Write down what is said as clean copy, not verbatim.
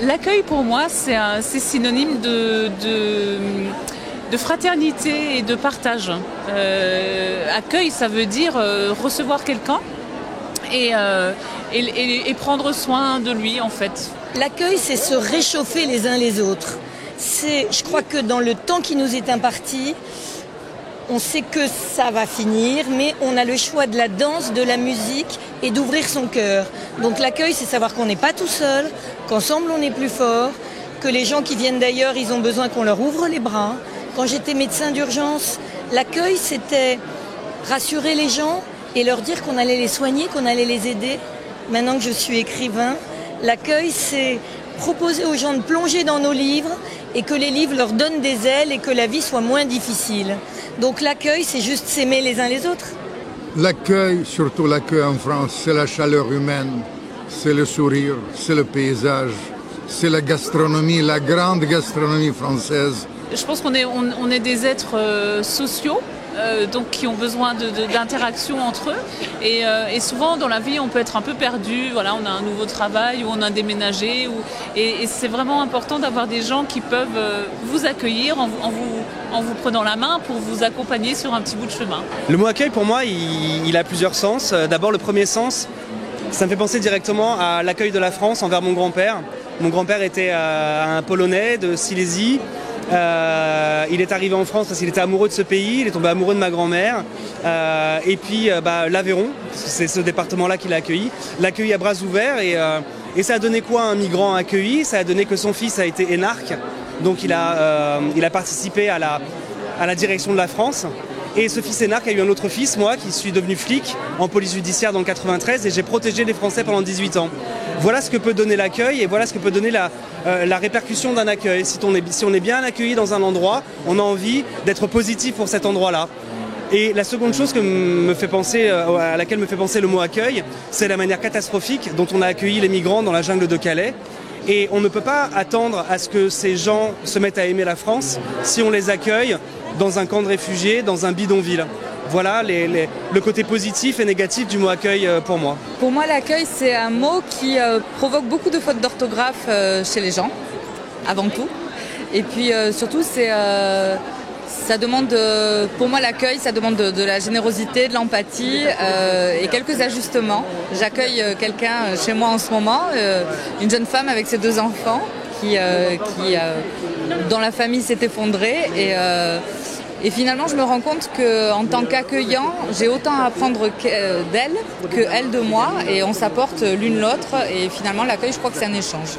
L'accueil pour moi, c'est synonyme de fraternité et de partage. Accueil, ça veut dire recevoir quelqu'un et prendre soin de lui en fait. L'accueil, c'est se réchauffer les uns les autres. Je crois que dans le temps qui nous est imparti, on sait que ça va finir, mais on a le choix de la danse, de la musique et d'ouvrir son cœur. Donc l'accueil, c'est savoir qu'on n'est pas tout seul, qu'ensemble on est plus fort, que les gens qui viennent d'ailleurs, ils ont besoin qu'on leur ouvre les bras. Quand j'étais médecin d'urgence, l'accueil, c'était rassurer les gens et leur dire qu'on allait les soigner, qu'on allait les aider. Maintenant que je suis écrivain, l'accueil, c'est proposer aux gens de plonger dans nos livres et que les livres leur donnent des ailes et que la vie soit moins difficile. Donc l'accueil, c'est juste s'aimer les uns les autres. L'accueil, surtout l'accueil en France, c'est la chaleur humaine, c'est le sourire, c'est le paysage, c'est la gastronomie, la grande gastronomie française. Je pense qu'on est des êtres sociaux, donc qui ont besoin d'interaction entre eux. Et souvent dans la vie, on peut être un peu perdu. Voilà, on a un nouveau travail ou on a déménagé. Et c'est vraiment important d'avoir des gens qui peuvent vous accueillir en vous prenant la main pour vous accompagner sur un petit bout de chemin. Le mot accueil, pour moi, il a plusieurs sens. D'abord, le premier sens, ça me fait penser directement à l'accueil de la France envers mon grand-père. Mon grand-père était un Polonais de Silésie. Il est arrivé en France parce qu'il était amoureux de ce pays, il est tombé amoureux de ma grand-mère. Et puis l'Aveyron, c'est ce département-là qui l'a accueilli, l'a accueilli à bras ouverts. Et ça a donné quoi un migrant accueilli? Ça a donné que son fils a été énarque, donc il a participé à la direction de la France. Et ce fils énarque a eu un autre fils, moi, qui suis devenu flic en police judiciaire dans le 93 et j'ai protégé les Français pendant 18 ans. Voilà ce que peut donner l'accueil et voilà ce que peut donner la répercussion d'un accueil. Si on est bien accueilli dans un endroit, on a envie d'être positif pour cet endroit-là. Et la seconde chose à laquelle me fait penser le mot accueil, c'est la manière catastrophique dont on a accueilli les migrants dans la jungle de Calais. Et on ne peut pas attendre à ce que ces gens se mettent à aimer la France si on les accueille dans un camp de réfugiés, dans un bidonville. Voilà le côté positif et négatif du mot accueil pour moi. Pour moi, l'accueil, c'est un mot qui provoque beaucoup de fautes d'orthographe chez les gens, avant tout. Et puis surtout, ça demande, pour moi, l'accueil, ça demande de la générosité, de l'empathie et quelques ajustements. J'accueille quelqu'un chez moi en ce moment, une jeune femme avec ses 2 enfants qui dont la famille s'est effondrée et finalement, je me rends compte qu'en tant qu'accueillant, j'ai autant à apprendre d'elle qu'elle de moi et on s'apporte l'une l'autre et finalement, l'accueil, je crois que c'est un échange.